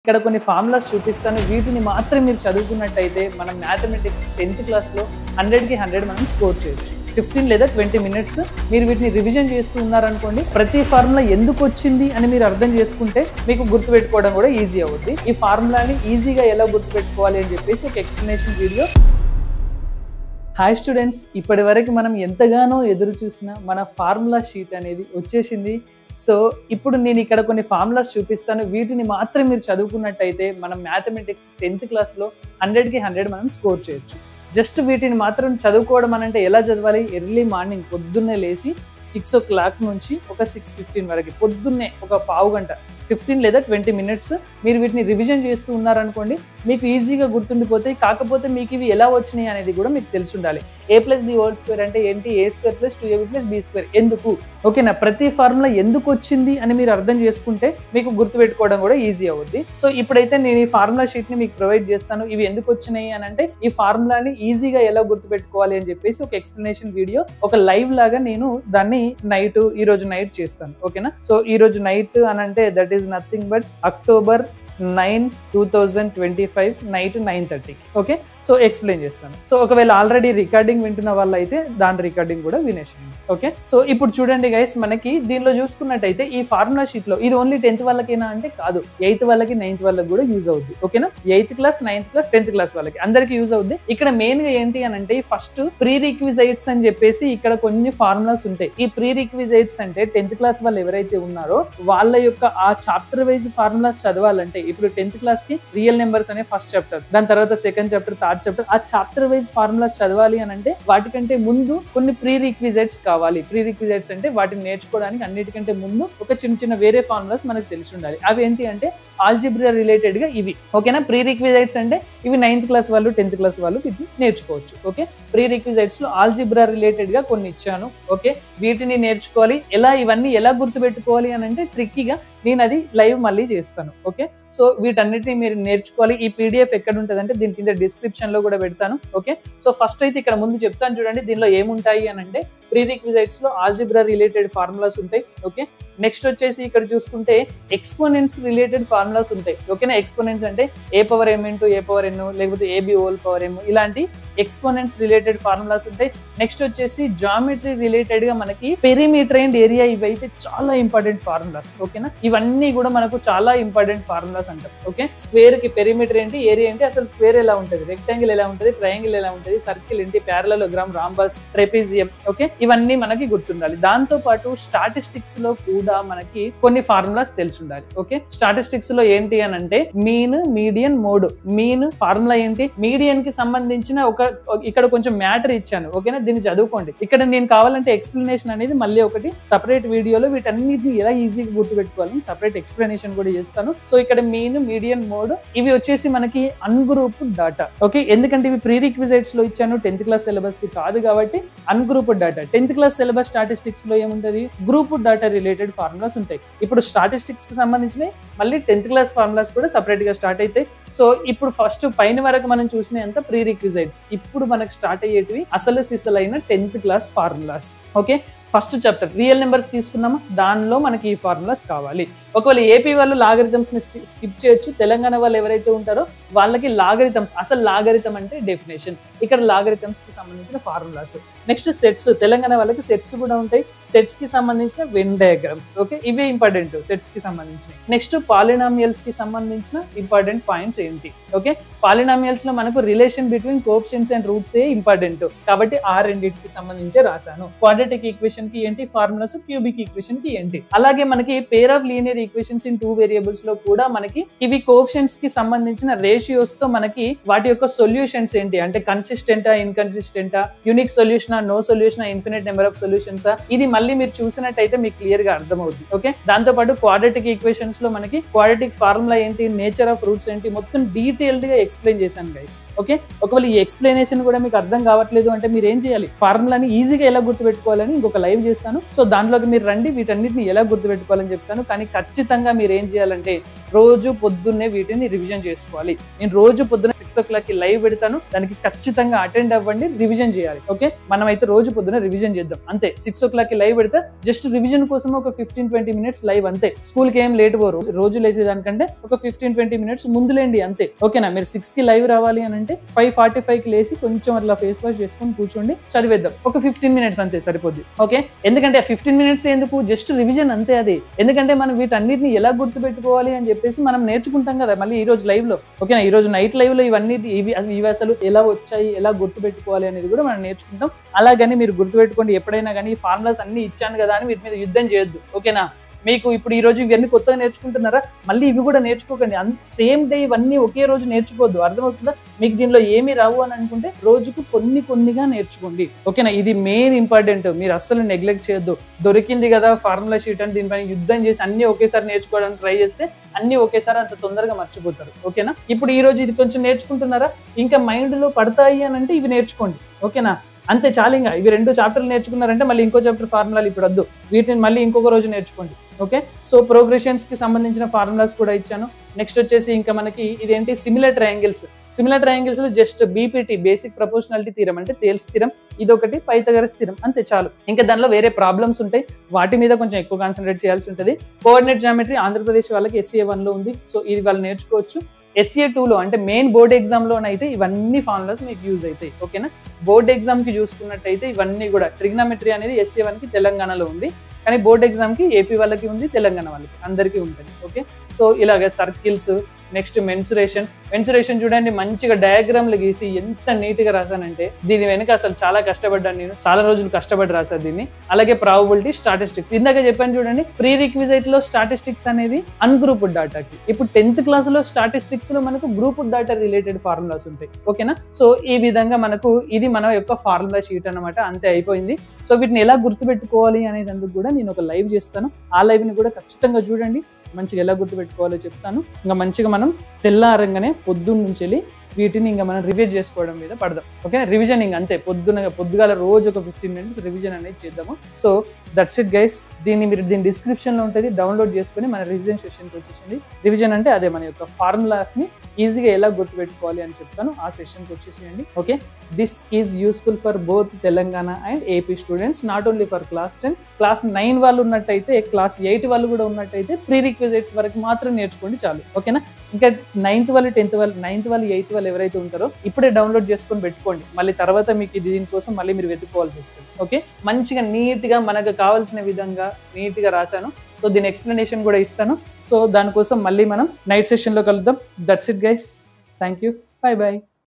ఇక్కడ కొన్ని ఫార్ములాస్ చూపిస్తాను. వీటిని మాత్రం మీరు చదువుకున్నట్టయితే మనం మ్యాథమెటిక్స్ 10th క్లాస్లో 100కి 100 మనం స్కోర్ చేయొచ్చు. 15 లేదా 20 మినిట్స్ మీరు వీటిని రివిజన్ చేస్తూ ఉన్నారనుకోండి, ప్రతి ఫార్ములా ఎందుకు వచ్చింది అని మీరు అర్థం చేసుకుంటే మీకు గుర్తుపెట్టుకోవడం కూడా ఈజీ అవుద్ది. ఈ ఫార్ములాని ఈజీగా ఎలా గుర్తుపెట్టుకోవాలి అని చెప్పేసి ఒక ఎక్స్ప్లెనేషన్ వీడియో. హాయ్ స్టూడెంట్స్, ఇప్పటి వరకు మనం ఎంతగానో ఎదురు చూసిన మన ఫార్ములా షీట్ అనేది వచ్చేసింది. సో ఇప్పుడు నేను ఇక్కడ కొన్ని ఫార్ములాస్ చూపిస్తాను. వీటిని మాత్రం మీరు చదువుకున్నట్టయితే మనం మ్యాథమెటిక్స్ 10th క్లాస్లో 100కి 100 మనం స్కోర్ చేయొచ్చు. జస్ట్ వీటిని మాత్రం చదువుకోవడం అని అంటే ఎలా చదవాలి? ఎర్లీ మార్నింగ్ పొద్దున్నే లేచి 6 o'clock నుంచి ఒక 6:15 వరకు పొద్దున్నే ఒక పావు గంట 15 లేదా 20 మినిట్స్ మీరు వీటిని రివిజన్ చేస్తూ ఉన్నారనుకోండి, మీకు ఈజీగా గుర్తుండిపోతాయి. కాకపోతే మీకు ఇవి ఎలా వచ్చినాయి అనేది కూడా మీకు తెలిసి ఉండాలి. a+b² అంటే ఏంటి? a² + 2ab + b² ఎందుకు? ఓకేనా? ప్రతి ఫార్ములా ఎందుకు వచ్చింది అని మీరు అర్థం చేసుకుంటే మీకు గుర్తుపెట్టుకోవడం కూడా ఈజీ అవుద్ది. సో ఇప్పుడైతే నేను ఈ ఫార్ములా షీట్ని మీకు ప్రొవైడ్ చేస్తాను. ఇవి ఎందుకు వచ్చినాయి అని అంటే ఈ ఈజీగా ఎలా గుర్తుపెట్టుకోవాలి అని చెప్పేసి ఒక ఎక్స్ప్లెనేషన్ వీడియో, ఒక లైవ్ లాగా నేను దాన్ని ఈ రోజు నైట్ చేస్తాను. ఓకేనా? సో ఈ రోజు నైట్ అని అంటే that is nothing but October 9, 2025 night 9:30. Okay, so explain చేస్తాను. సో ఒకవేళ ఆల్రెడీ రికార్డింగ్ వింటున్న వాళ్ళు అయితే దాని రికార్డింగ్ కూడా వినేసింది. ఓకే, సో ఇప్పుడు చూడండి గైస్, మనకి దీనిలో చూసుకున్నట్టయితే ఈ ఫార్ములా షీట్ లో ఇది ఓన్లీ 10th వాళ్ళకేనా అంటే కాదు, 8th వాళ్ళకి 9th వాళ్ళకి కూడా యూజ్ అవుద్ది. ఓకేనా? 8th class, 9th class, 10th class వాళ్ళకి అందరికి యూజ్ అవుద్ది. ఇక్కడ మెయిన్ గా ఏంటి అని అంటే ఫస్ట్ ప్రీ రిక్విజైట్స్ అని చెప్పేసి ఇక్కడ కొన్ని ఫార్ములాస్ ఉంటాయి. ఈ ప్రీ రిక్విజైట్స్ అంటే 10th క్లాస్ వాళ్ళు ఎవరైతే ఉన్నారో వాళ్ళ యొక్క ఆ చాప్టర్ వైజ్ ఫార్ములాస్ చదవాలంటే, ఇప్పుడు 10th క్లాస్ కి రియల్ నెంబర్స్ అనే ఫస్ట్ చాప్టర్, దాని తర్వాత సెకండ్ చాప్టర్, థర్డ్ చాప్టర్, ఆ చాప్టర్ వైజ్ ఫార్ములాస్ చదవాలి అని అంటే వాటికంటే ముందు కొన్ని ప్రీ రిక్విజైట్స్ కావాలి. ప్రీ రిక్విజైట్స్ అంటే వాటిని నేర్చుకోవడానికి అన్నిటికంటే ముందు ఒక చిన్న వేరే ఫార్ములాస్ మనకు తెలిసి ఉండాలి. అవి ఏంటి అంటే ఆల్జిబ్రా రిలేటెడ్ గా ఇవి. ఓకేనా? ప్రీ రిక్విజైట్స్ అంటే ఇవి 9th క్లాస్ వాళ్ళు, 10th క్లాస్ వాళ్ళు వీటిని నేర్చుకోవచ్చు. ఓకే, ప్రీ రిక్విజైట్స్ లో ఆల్జిబ్రా రిలేటెడ్ గా కొన్ని ఇచ్చాను. ఓకే, వీటిని నేర్చుకోవాలి. ఇవన్నీ ఎలా గుర్తుపెట్టుకోవాలి అని అంటే ట్రిక్కీగా నేను అది లైవ్ మళ్ళీ చేస్తాను. ఓకే, సో వీటన్నిటిని మీరు నేర్చుకోవాలి. ఈ పీడిఎఫ్ ఎక్కడ ఉంటుంది అంటే దీని కింద డిస్క్రిప్షన్ లో కూడా పెడతాను. ఓకే, సో ఫస్ట్ అయితే ఇక్కడ ముందు చెప్తాను చూడండి, దీనిలో ఏముంటాయి అని అంటే ప్రీ రిక్విజైట్స్ లో ఆల్జిబ్రా రిలేటెడ్ ఫార్ములాస్ ఉంటాయి. ఓకే, నెక్స్ట్ వచ్చేసి ఇక్కడ చూసుకుంటే ఎక్స్పోనెంట్స్ రిలేటెడ్ ఫార్ములాస్ ఉంటాయి. ఓకేనా? ఎక్స్పోనెంట్స్ అంటే a⁴m × a⁴n లేకపోతే ab⁴m ఇలాంటి ఎక్స్పోనెంట్స్ రిలేటెడ్ ఫార్ములాస్ ఉంటాయి. నెక్స్ట్ వచ్చేసి జామెట్రీ రిలేటెడ్ గా మనకి పెరిమీటర్ అండ్ ఏరియా, ఇవైతే చాలా ఇంపార్టెంట్ ఫార్ములాస్. ఓకేనా? ఇవన్నీ కూడా మనకు చాలా ఇంపార్టెంట్ ఫార్ములాస్ అంటారు. ఓకే, స్క్వేర్ కి పెరిమీటర్ ఏంటి, ఏరియా ఏంటి, అసలు స్క్వేర్ ఎలా ఉంటుంది, రెక్టాంగిల్ ఎలా ఉంటుంది, ట్రయాంగిల్ ఎలా ఉంటుంది, సర్కిల్ ఏంటి, ప్యారలలోగ్రామ్, రాంబస్, ట్రెపీజియం. ఓకే, ఇవన్నీ మనకి గుర్తుండాలి. దాంతో పాటు స్టాటిస్టిక్స్ లో కూడా మనకి కొన్ని ఫార్ములాస్ తెలిసి ఉండాలి. ఓకే, స్టాటిస్టిక్స్ లో ఏంటి అని అంటే mean, median, mode. Mean formula ఏంటి? మీడియన్ కి సంబంధించిన ఇక్కడ కొంచెం మ్యాటర్ ఇచ్చాను. ఓకేనా? దీన్ని చదువుకోండి. ఇక్కడ నేను కావాలంటే ఎక్స్ప్లెనేషన్ అనేది మళ్ళీ ఒకటి సపరేట్ వీడియోలో వీటన్నిటిని ఎలా ఈజీగా గుర్తుపెట్టుకోవాలని సపరేట్ ఎక్స్ప్లెనేషన్ కూడా చేస్తాను. సో ఇక్కడ మీన్, మీడియన్, మోడ్ ఇవి వచ్చేసి మనకి అన్గ్రూప్డ్ డాటా. ఓకే, ఎందుకంటే ఇవి ప్రీ రిక్విజైట్స్ లో ఇచ్చాను, 10th క్లాస్ సిలబస్ ది కాదు కాబట్టి ungrouped data. 10th class syllabus statistics లో ఏముంటది? గ్రూప్ డాటా రిలేటెడ్ ఫార్ములాస్ ఉంటాయి. ఇప్పుడు స్టాటిస్టిక్స్ కి సంబంధించిన మళ్ళీ 10th క్లాస్ ఫార్ములాస్ కూడా సపరేట్ గా స్టార్ట్ అవుతాయి. సో ఇప్పుడు ఫస్ట్ పైన వరకు మనం చూసిన అంత ప్రీ రిక్విజైట్స్. ఇప్పుడు మనకు స్టార్ట్ అయ్యేటివి అసలు సిసలైన 10th class formulas. Okay, first chapter real numbers తీసుకున్నామా, దానిలో మనకి ఈ ఫార్ములాస్ కావాలి. ఒకవేళ ఏపీ వాళ్ళు లాగరిథమ్స్ ని స్కిప్ చేయొచ్చు, తెలంగాణ వాళ్ళు ఎవరైతే ఉంటారో వాళ్ళకి లాగరిథమ్స్, అసలు లాగరిథం అంటే డెఫినేషన్, ఇక్కడ లాగరిథమ్స్ కి సంబంధించిన ఫార్ములాస్. నెక్స్ట్ సెట్స్, తెలంగాణ వాళ్ళకి సెట్స్ కూడా ఉంటాయి, సెట్స్ కి సంబంధించిన వెన్ డయాగ్రామ్స్. ఓకే, ఇవే ఇంపార్టెంట్ సెట్స్ కి సంబంధించిన. నెక్స్ట్ పాలినామియల్స్ కి సంబంధించిన ఇంపార్టెంట్ పాయింట్స్ ఏంటి? ఓకే, పాలినామియల్స్ లో మనకు relation between coefficients and roots A important కాబట్టి ఆ రెండింటికి సంబంధించే రాశాను. క్వాడ్రాటిక్ ఈక్వేషన్ కి ఏంటి ఫార్ములాస్, క్యూబిక్ ఈక్వేషన్ కి ఏంటి. అలాగే మనకి pair of linear equations in 2 variables లో కూడా మనకి ఇవి కోఎఫిషియెంట్స్ కి సంబంధించిన రేషియోస్ తో మనకి వాటి యొక్క సొల్యూషన్స్ ఏంటి అంటే కన్సిస్టెంటా, ఇన్కన్సిస్టెంటా, యూనిక్ సొల్యూషనా, నో సొల్యూషనా, ఇన్ఫినిట్ నెంబర్ ఆఫ్ సొల్యూషన్సా, ఇది మళ్ళీ మీరు చూసినట్టయితే మీకు క్లియర్ గా అర్థమవుతుంది. ఓకే, దాంతో పాటు క్వాడ్రాటిక్ ఈక్వేషన్స్ లో మనకి క్వాడ్రాటిక్ ఫార్ములా ఏంటి, నేచర్ ఆఫ్ రూట్స్ ఏంటి, మొత్తం డీటెయిల్డ్ గా ఎక్స్ప్లెయిన్ చేశాను గైస్. ఓకే, ఒకవేళ ఈ ఎక్స్ప్లెనేషన్ కూడా మీకు అర్థం కావట్లేదు అంటే మీరు ఏం చేయాలి? ఫార్ములాని ఈజీగా ఎలా గుర్తుపెట్టుకోవాలని ఇంకొక లైవ్ చేస్తాను. సో దాంట్లోకి మీరు రండి, వీటన్నిటిని ఎలా గుర్తుపెట్టుకోవాలని చెప్తాను. కానీ ఖచ్చితంగా మీరు ఏం చేయాలంటే రోజు పొద్దున్నే వీటిని రివిజన్ చేసుకోవాలి. నేను రోజు పొద్దున్న 6 o'clockకి లైవ్ పెడతాను, దానికి ఖచ్చితంగా అటెండ్ అవ్వండి, రివిజన్ చేయాలి. ఓకే, మనం అయితే రోజు పొద్దున్న రివిజన్ చేద్దాం అంతే. 6 o'clockకి లైవ్ పెడితే జస్ట్ రివిజన్ కోసం ఒక 15-20 minutes లైవ్ అంతే. స్కూల్కి ఏం లేట్ పోరు, రోజు లేసేదానికంటే ఒక 15-20 minutes ముందులేండి అంతే. ఓకేనా, మీరు 6కి లైవ్ రావాలి అని అంటే 5:45కి లేసి కొంచెం అట్లా ఫేస్ వాష్ చేసుకొని కూర్చోండి, చదివేద్దాం. ఒక 15 minutes అంతే సరిపోద్ది. ఓకే, ఎందుకంటే 15 minutes ఎందుకు, జస్ట్ రివిజన్ అంతే అది. ఎందుకంటే మనం వీటన్నిటిని ఎలా గుర్తుపెట్టుకోవాలి అని చెప్పేసి మనం నేర్చుకుంటాం కదా మళ్ళీ ఈ రోజు లైవ్ లో. ఓకేనా, ఈ రోజు నైట్ లైవ్ లో ఇవన్నీ ఇవి అసలు ఎలా వచ్చాయి, ఎలా గుర్తుపెట్టుకోవాలి అనేది కూడా మనం నేర్చుకుంటాం. అలాగని మీరు గుర్తుపెట్టుకోండి, ఎప్పుడైనా కానీ ఈ ఫార్ములాస్ అన్ని ఇచ్చాను కదా అని వీటి మీద యుద్ధం చేయొద్దు. ఓకేనా, మీకు ఇప్పుడు ఈ రోజు ఇవన్నీ కొత్తగా నేర్చుకుంటున్నారా, మళ్ళీ ఇవి కూడా నేర్చుకోకండి. సేమ్ డే ఇవన్నీ ఒకే రోజు నేర్చుకోవద్దు, అర్థమవుతుందా? మీకు దీనిలో ఏమి రావు అని అనుకుంటే రోజుకు కొన్నిగా నేర్చుకోండి. ఓకేనా, ఇది మెయిన్ ఇంపార్టెంట్, మీరు అస్సలు నెగ్లెక్ట్ చేయొద్దు. దొరికింది కదా ఫార్ములా షీట్ అని దీనిపైన యుద్ధం చేసి అన్ని ఒకేసారి నేర్చుకోవడానికి ట్రై చేస్తే అన్ని ఒకేసారి అంత తొందరగా మర్చిపోతారు. ఓకేనా, ఇప్పుడు ఈ రోజు ఇది కొంచెం నేర్చుకుంటున్నారా, ఇంకా మైండ్ లో పడతాయి అని అంటే ఇవి నేర్చుకోండి. ఓకేనా, అంతే చాలు. ఇంకా ఇవి 2 చాప్టర్లు నేర్చుకున్నారంటే మళ్ళీ ఇంకో చాప్టర్ ఫార్ములాలు ఇప్పుడు వద్దు, వీటిని మళ్ళీ ఇంకొక రోజు నేర్చుకోండి. ఓకే, సో ప్రోగ్రెషన్స్ కి సంబంధించిన ఫార్ములాస్ కూడా ఇచ్చాను. నెక్స్ట్ వచ్చేసి ఇంకా మనకి ఇదేంటి, సిమిలర్ ట్రయాంగిల్స్. సిమిలర్ ట్రయాంగిల్స్ లో just BPT, basic proportionality theorem అంటే థేల్స్ థీరం, ఇదొకటి పైథాగరస్ థీరం, అంతే చాలు. ఇంకా దానిలో వేరే ప్రాబ్లమ్స్ ఉంటాయి, వాటి మీద కొంచెం ఎక్కువ కాన్సన్ట్రేట్ చేయాల్సి ఉంటుంది. కోఆర్డినేట్ జామెట్రీ ఆంధ్రప్రదేశ్ వాళ్ళకి SCA 1లో ఉంది, సో ఇది వాళ్ళు నేర్చుకోవచ్చు. SCA 2లో అంటే మెయిన్ బోర్డ్ ఎగ్జామ్లోనైతే ఇవన్నీ ఫార్ములాస్ మీకు యూజ్ అవుతాయి. ఓకేనా, బోర్డ్ ఎగ్జామ్కి చూసుకున్నట్టయితే ఇవన్నీ కూడా ట్రిగ్నామెట్రీ అనేది SCA 1కి తెలంగాణలో ఉంది, కానీ బోర్డ్ ఎగ్జామ్కి ఏపీ వాళ్ళకి ఉంది, తెలంగాణ వాళ్ళకి అందరికీ ఉంటుంది. ఓకే, సో ఇలాగ సర్కిల్స్, నెక్స్ట్ మెన్సురేషన్ చూడండి, మంచిగా డయాగ్రామ్లు గీసి ఎంత నీట్గా రాశానంటే దీని వెనుక అసలు చాలా కష్టపడ్డాను నేను, చాలా రోజులు కష్టపడి రాశాను దీన్ని. అలాగే ప్రాబబిలిటీ, స్టాటిస్టిక్స్ ఇందాక చెప్పాను చూడండి, ప్రీ రిక్విజైట్ లో స్టాటిస్టిక్స్ అనేది అన్గ్రూప్డ్ డాటాకి. ఇప్పుడు 10th క్లాస్ లో స్టాటిస్టిక్స్ లో మనకు గ్రూప్డ్ డాటా రిలేటెడ్ ఫార్ములాస్ ఉంటాయి. ఓకేనా, సో ఈ విధంగా మనకు ఇది మన యొక్క ఫార్ములా షీట్ అనమాట, అంతే అయిపోయింది. సో వీటిని ఎలా గుర్తుపెట్టుకోవాలి అనేందుకు కూడా నేను ఒక లైవ్ చేస్తాను, ఆ లైవ్ ని కూడా ఖచ్చితంగా చూడండి, మంచిగా ఎలా గుర్తుపెట్టుకోవాలో చెప్తాను. ఇంకా మంచిగా మనం తెల్లారంగానే పొద్దున్న నుంచి వెళ్ళి వీటిని ఇంకా మనం రివిజన్ చేసుకోవడం మీద పడదాం. ఓకే, రివిజనింగ్ అంతే, పొద్దుగాల రోజు ఒక 15 minutes రివిజన్ అనేది చేద్దాము. సో దట్స్ ఇట్ గైస్, దీని డిస్క్రిప్షన్ లో ఉంటుంది, డౌన్లోడ్ చేసుకుని మన రివిజన్ సెషన్కి వచ్చేసింది. రివిజన్ అంటే అదే మన యొక్క ఫార్ములాస్ ని ఈజీగా ఎలా గుర్తుపెట్టుకోవాలి అని చెప్తాను, ఆ సెషన్కి వచ్చేసేయండి. Okay, this is useful for both Telangana and AP students, not only for class 10. Class 9 వాళ్ళు ఉన్నట్టయితే, క్లాస్ 8 వాళ్ళు కూడా ఉన్నట్టయితే ప్రీ రిక్విజైట్స్ వరకు మాత్రం నేర్చుకోండి చాలు. ఓకేనా, ఇంకా 9th వాళ్ళు 10th వాళ్ళు 9th వాళ్ళు 8th వాళ్ళు ఎవరైతే ఉంటారో ఇప్పుడే డౌన్లోడ్ చేసుకొని పెట్టుకోండి, మళ్ళీ తర్వాత మీకు దీనికోసం మళ్ళీ మీరు వెతుక్కోవాల్సి వస్తుంది. ఓకే, మంచిగా నీట్గా మనకు కావాల్సిన విధంగా నీట్గా రాశాను. సో దీని ఎక్స్ప్లెనేషన్ కూడా ఇస్తాను. సో దానికోసం మళ్ళీ మనం నైట్ సెషన్లో కలుద్దాం. That's it guys, thank you, bye bye.